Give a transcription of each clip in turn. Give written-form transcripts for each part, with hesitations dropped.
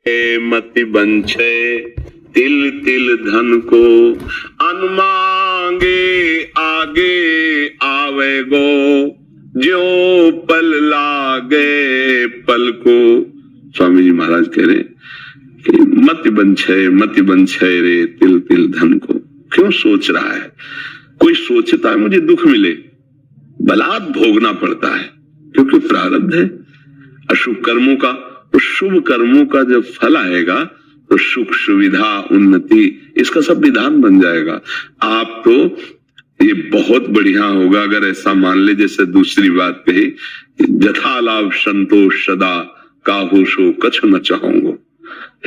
मति बंछे तिल तिल धन को, अन मांगे आगे आवे गो, जो पल लागे पल को। स्वामी जी महाराज कह रहे कि मति बंछे रे तिल तिल धन को। क्यों सोच रहा है? कोई सोचता है मुझे दुख मिले, बलात् भोगना पड़ता है, क्योंकि प्रारब्ध है अशुभ कर्मों का। तो शुभ कर्मों का जब फल आएगा तो सुख सुविधा उन्नति इसका सब विधान बन जाएगा। आप तो ये बहुत बढ़िया होगा अगर ऐसा मान ले, जैसे दूसरी बात कही, जथा लाभ संतोष सदा काहू सो कछ न चाहूंगा,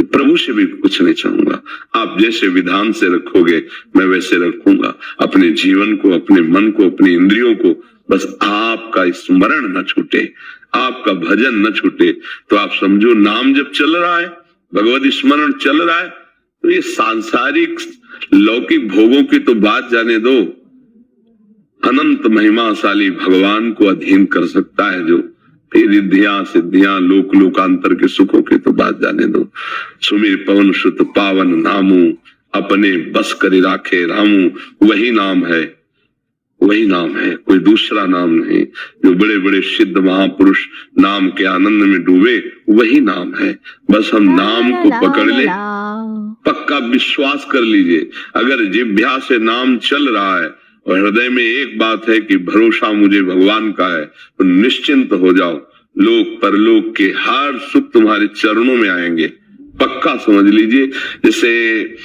प्रभु से भी कुछ नहीं चाहूंगा। आप जैसे विधान से रखोगे मैं वैसे रखूंगा अपने जीवन को, अपने मन को, अपनी इंद्रियों को। बस आपका स्मरण न छूटे, आपका भजन न छूटे। तो आप समझो नाम जब चल रहा है, भगवत स्मरण चल रहा है, तो ये सांसारिक लौकिक भोगों की तो बात जाने दो, अनंत महिमाशाली भगवान को अधीन कर सकता है जो, फिर रिद्धियां सिद्धियां लोक लोकांतर के सुखों की तो बात जाने दो। सुमिर पवन सुत पावन नामू, अपने बस करी राखे रामू, वही नाम है, वही नाम है, कोई दूसरा नाम नहीं। जो बड़े बड़े सिद्ध महापुरुष नाम के आनंद में डूबे वही नाम है। बस हम नाम को पकड़ ले, पक्का विश्वास कर लीजिए। अगर जिह्वा से नाम चल रहा है और हृदय में एक बात है कि भरोसा मुझे भगवान का है, तो निश्चिंत हो जाओ, लोक परलोक के हर सुख तुम्हारे चरणों में आएंगे, पक्का समझ लीजिए। जैसे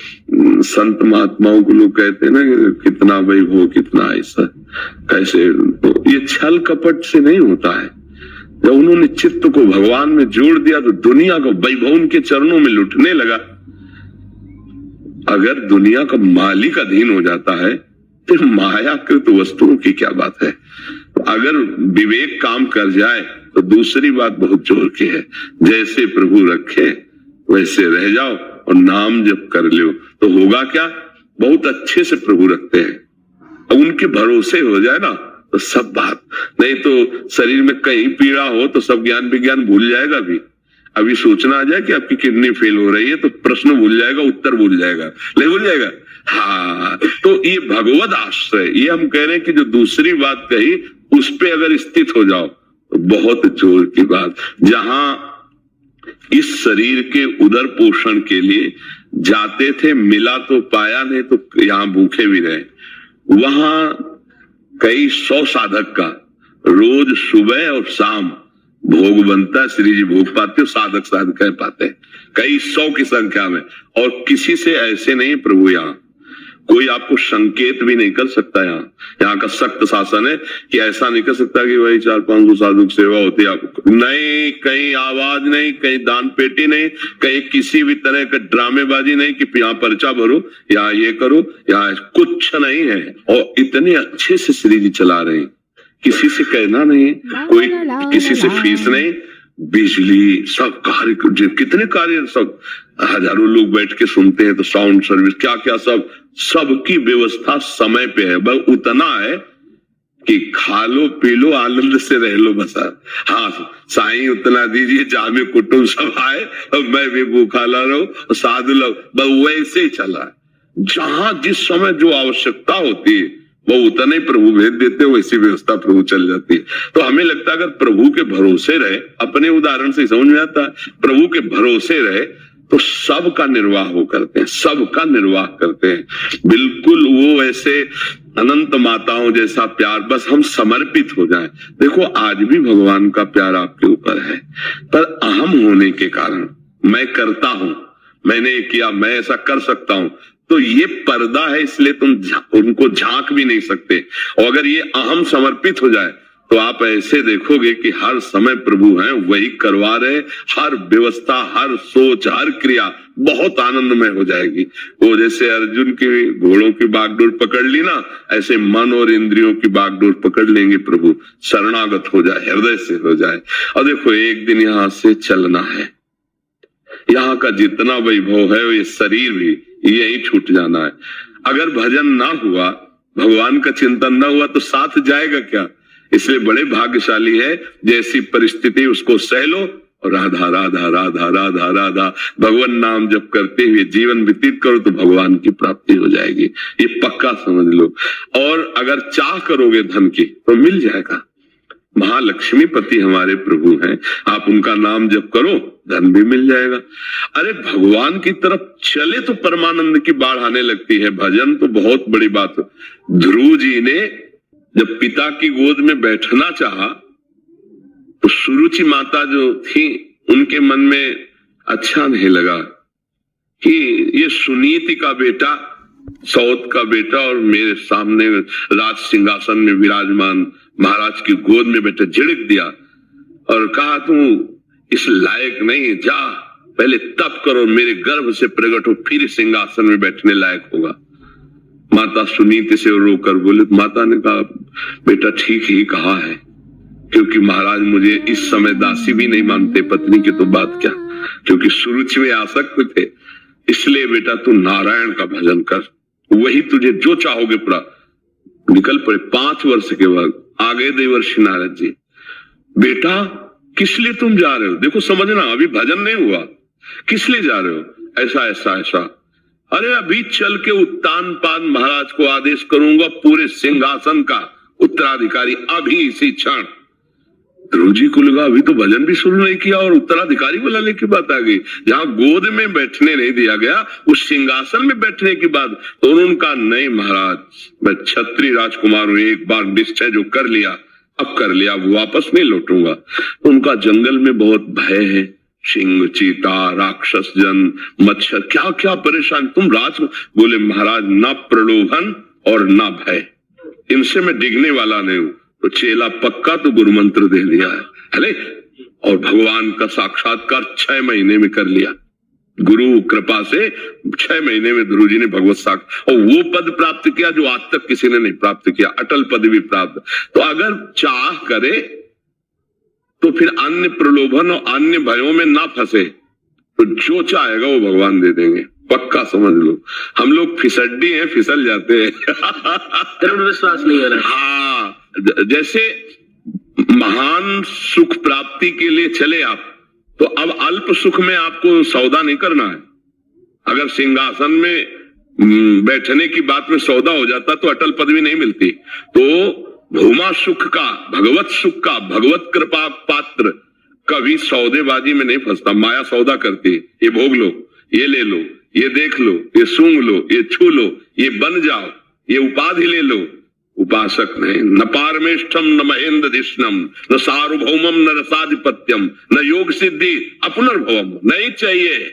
संत महात्माओं को लोग कहते हैं ना कि कितना वैभव कितना ऐसा कैसे, तो ये छल कपट से नहीं होता है। जब उन्होंने चित्त को भगवान में जोड़ दिया तो दुनिया का वैभव उनके चरणों में लुटने लगा। अगर दुनिया का मालिक अधीन हो जाता है तो मायाकृत वस्तुओं की क्या बात है। अगर विवेक काम कर जाए तो दूसरी बात बहुत जोर की है, जैसे प्रभु रखे वैसे रह जाओ और नाम जप कर लो तो होगा क्या, बहुत अच्छे से प्रभु रखते हैं। उनके भरोसे हो जाए ना तो सब बात, नहीं तो शरीर में कहीं पीड़ा हो तो सब ज्ञान विज्ञान भूल जाएगा। अभी सूचना आ जाए कि आपकी किडनी फेल हो रही है तो प्रश्न भूल जाएगा, उत्तर भूल जाएगा, नहीं भूल जाएगा। हाँ, तो ये भगवत आश्रय, ये हम कह रहे हैं कि जो दूसरी बात कही उस पे अगर स्थित हो जाओ तो बहुत जोर की बात। जहां इस शरीर के उदर पोषण के लिए जाते थे, मिला तो पाया, नहीं तो यहां भूखे भी रहे। वहां कई 100 साधक का रोज सुबह और शाम भोग बनता है। श्री जी भोग पाते हो, साधक साधक कह पाते हैं, कई 100 की संख्या में। और किसी से ऐसे नहीं प्रभु, यहाँ कोई आपको संकेत भी नहीं कर सकता। यहाँ का सख्त शासन है कि ऐसा नहीं कर सकता कि भाई 400-500 साधु की सेवा होती है आपको, नहीं, कहीं आवाज नहीं, कहीं दान पेटी नहीं, कहीं किसी भी तरह का ड्रामेबाजी नहीं कि यहाँ पर्चा भरो, यहाँ ये करो, यहाँ कुछ नहीं है। और इतने अच्छे से श्री जी चला रहे हैं, किसी से कहना नहीं, कोई किसी से फीस नहीं, बिजली सब कार्य, कितने कार्य, सब हजारों लोग बैठ के सुनते हैं, तो साउंड सर्विस क्या क्या सबकी व्यवस्था समय पे है। बस उतना है कि खा लो पी लो आनंद से रह लो बस। हाँ, साईं उतना दीजिए जहां में कुटुंब सब आए और मैं भी भूखा ला रहा हूं, साधु लोग, बस वैसे ही चला है। जहां जिस समय जो आवश्यकता होती है वो उतना ही प्रभु भेज देते, वैसी व्यवस्था प्रभु चल जाती है। तो हमें लगता है अगर प्रभु के भरोसे रहे, अपने उदाहरण से समझ में आता है, प्रभु के भरोसे रहे तो सबका निर्वाह वो करते हैं, सबका निर्वाह करते हैं। बिल्कुल वो ऐसे अनंत माताओं जैसा प्यार, बस हम समर्पित हो जाएं। देखो आज भी भगवान का प्यार आपके ऊपर है, पर अहम होने के कारण मैं करता हूं, मैंने किया, मैं ऐसा कर सकता हूं, तो ये पर्दा है, इसलिए तुम उनको झांक भी नहीं सकते। और अगर ये अहम समर्पित हो जाए तो आप ऐसे देखोगे कि हर समय प्रभु हैं, वही करवा रहे, हर व्यवस्था, हर सोच, हर क्रिया बहुत आनंदमय हो जाएगी। वो जैसे अर्जुन की घोड़ों की बागडोर पकड़ ली ना, ऐसे मन और इंद्रियों की बागडोर पकड़ लेंगे प्रभु, शरणागत हो जाए, हृदय से हो जाए। और देखो एक दिन यहां से चलना है, यहाँ का जितना वैभव है ये शरीर भी यही छूट जाना है। अगर भजन ना हुआ, भगवान का चिंतन ना हुआ तो साथ जाएगा क्या। इसलिए बड़े भाग्यशाली है, जैसी परिस्थिति उसको सह लो और राधा राधा राधा राधा राधा भगवान नाम जप करते हुए जीवन व्यतीत करो तो भगवान की प्राप्ति हो जाएगी, ये पक्का समझ लो। और अगर चाह करोगे धन की तो मिल जाएगा। महालक्ष्मी पति हमारे प्रभु हैं, आप उनका नाम जप करो धन भी मिल जाएगा। अरे भगवान की तरफ चले तो परमानंद की बाढ़ आने लगती है। भजन तो बहुत बड़ी बात है। ध्रुव जी ने जब पिता की गोद में बैठना चाहा तो सुरुचि माता जो थी उनके मन में अच्छा नहीं लगा कि ये सुनीति का बेटा, सौत का बेटा और मेरे सामने राज सिंहासन में विराजमान महाराज की गोद में बैठे, झिड़क दिया और कहा तू इस लायक नहीं, जा पहले तप करो, मेरे गर्भ से प्रकट हो, फिर सिंहासन में बैठने लायक होगा। माता सुनीति से रोकर बोले। माता ने कहा बेटा ठीक ही कहा है, क्योंकि महाराज मुझे इस समय दासी भी नहीं मानते, पत्नी की तो बात क्या, क्योंकि सुरुचि में आसक्त थे। इसलिए बेटा तू नारायण का भजन कर, वही तुझे जो चाहोगे पूरा। निकल पड़े। 5 वर्ष के बाद आ गए देवर्षि नारद जी। बेटा किस लिए तुम जा रहे हो? देखो समझना, अभी भजन नहीं हुआ, किस लिए जा रहे हो? ऐसा ऐसा ऐसा। अरे अभी चल के उत्तानपाद महाराज को आदेश करूंगा पूरे सिंहासन का उत्तराधिकारी, अभी इसी क्षण। ध्रुव जी को लगा अभी तो भजन भी शुरू नहीं किया और उत्तराधिकारी बुलाने की बात आ गई। जहां गोद में बैठने नहीं दिया गया, उस सिंहासन में बैठने की बात। तो उन्होंने कहा नहीं महाराज, मैं क्षत्रिय राजकुमार हूं, एक बार निश्चय जो कर लिया अब कर लिया, वो वापस नहीं लौटूंगा। तो उनका जंगल में बहुत भय है, सिंह, चीता, राक्षस जन, मच्छर, क्या क्या परेशान। तुम राज बोले महाराज ना प्रलोभन और ना भय, इनसे मैं डिगने वाला नहीं हूं। तो चेला पक्का तो गुरु मंत्र दे दिया है, अरे और भगवान का साक्षात्कार 6 महीने में कर लिया। गुरु कृपा से 6 महीने में ध्रुव जी ने भगवत साक्ष और वो पद प्राप्त किया जो आज तक किसी ने नहीं प्राप्त किया, अटल पद भी प्राप्त। तो अगर चाह करे तो फिर अन्य प्रलोभन और अन्य भयों में ना फंसे, तो जो चाहेगा वो भगवान दे देंगे, पक्का समझ लो। हम लोग फिसड्डी हैं, फिसल जाते हैं। दृढ़ विश्वास नहीं है ना। हाँ, जैसे महान सुख प्राप्ति के लिए चले आप, तो अब अल्प सुख में आपको सौदा नहीं करना है। अगर सिंहासन में बैठने की बात में सौदा हो जाता तो अटल पदवी नहीं मिलती। तो भूमा सुख का, भगवत सुख का, भगवत कृपा पात्र कभी सौदेबाजी में नहीं फंसता। माया सौदा करती, ये भोग लो, ये ले लो, ये देख लो, ये सूंघ लो, ये छू लो, ये बन जाओ, ये उपाधि ले लो। उपासक नहीं। न पारमेष्ठम न महेंद्र धिष्णम न सार्वभौमम न रसाधिपत्यम न योग सिद्धि अपुनर्भवम। नहीं चाहिए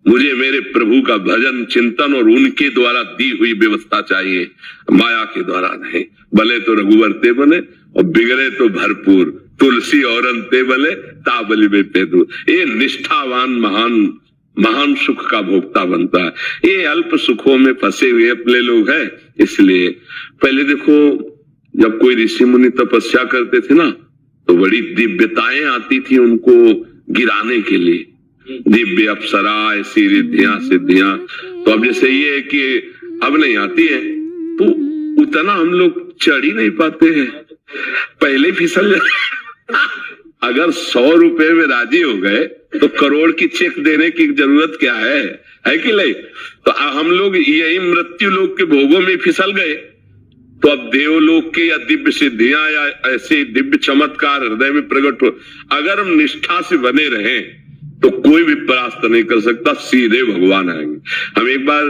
मुझे, मेरे प्रभु का भजन चिंतन और उनके द्वारा दी हुई व्यवस्था चाहिए, माया के द्वारा नहीं। भले तो रघुवर ते बने और बिगड़े तो भरपूर, तुलसी और अंते बले ताबली में पेदू। ये निष्ठावान महान सुख का भोक्ता बनता है। ये अल्प सुखों में फंसे हुए अपने लोग हैं। इसलिए पहले देखो, जब कोई ऋषि मुनि तपस्या करते थे ना, तो बड़ी दिव्यताएं आती थी उनको गिराने के लिए, दिव्य अप्सरा, ऐसी रिद्धियां सिद्धियां। तो अब जैसे ये है कि अब नहीं आती है, तो उतना हम लोग चढ़ ही नहीं पाते हैं, पहले फिसल जाते। अगर 100 रुपए में राजी हो गए तो करोड़ की चेक देने की जरूरत क्या है कि नहीं? तो हम लोग यही मृत्यु लोक के भोगों में फिसल गए। तो अब देवलोक के या दिव्य सिद्धियां या ऐसे दिव्य चमत्कार हृदय में प्रकट हो, अगर हम निष्ठा से बने रहें तो कोई भी परास्त नहीं कर सकता, सीधे भगवान आएंगे। हम एक बार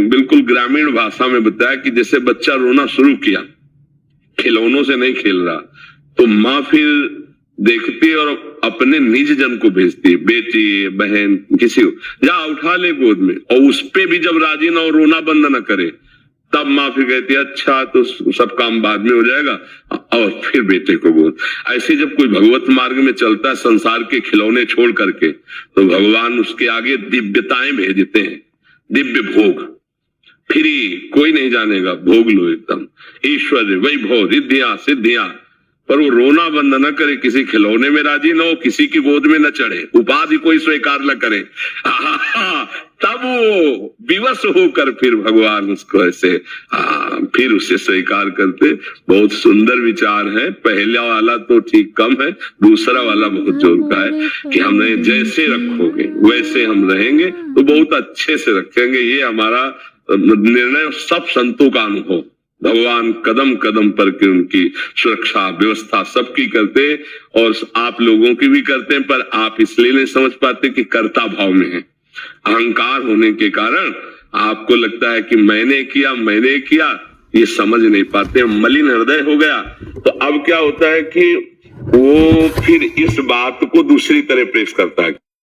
बिल्कुल ग्रामीण भाषा में बताया कि जैसे बच्चा रोना शुरू किया, खिलौनों से नहीं खेल रहा, तो माँ फिर देखती और अपने निज जन को भेजती, बेटी बहन किसी को, जा उठा ले गोद में, और उस पे भी जब राजी ना हो, रोना बंद ना करे, तब माँ फिर कहती अच्छा तो सब काम बाद में हो जाएगा, और फिर बेटे को गोद। ऐसे जब कोई भगवत मार्ग में चलता है संसार के खिलौने छोड़ करके, तो भगवान उसके आगे दिव्यताएं भेजते हैं, दिव्य भोग। फिर कोई नहीं जानेगा, भोग लो एकदम ईश्वर वैभव रिद्धियां सिद्धियां, पर वो रोना बंद न करे, किसी खिलौने में राजी न हो, किसी की गोद में न चढ़े, उपाधि कोई स्वीकार न करे। तब वो विवश होकर फिर भगवान उसको ऐसे फिर उसे स्वीकार करते। बहुत सुंदर विचार है। पहला वाला तो ठीक कम है, दूसरा वाला बहुत जोर का है कि हमें जैसे रखोगे वैसे हम रहेंगे, तो बहुत अच्छे से रखेंगे। ये हमारा निर्णय सब संतों का अनुभव। भगवान कदम कदम पर के उनकी सुरक्षा व्यवस्था सबकी करते, और आप लोगों की भी करते हैं, पर आप इसलिए नहीं समझ पाते कि कर्ता भाव में है। अहंकार होने के कारण आपको लगता है कि मैंने किया, ये समझ नहीं पाते। मलिन हृदय हो गया तो अब क्या होता है कि वो फिर इस बात को दूसरी तरह पेश करता है।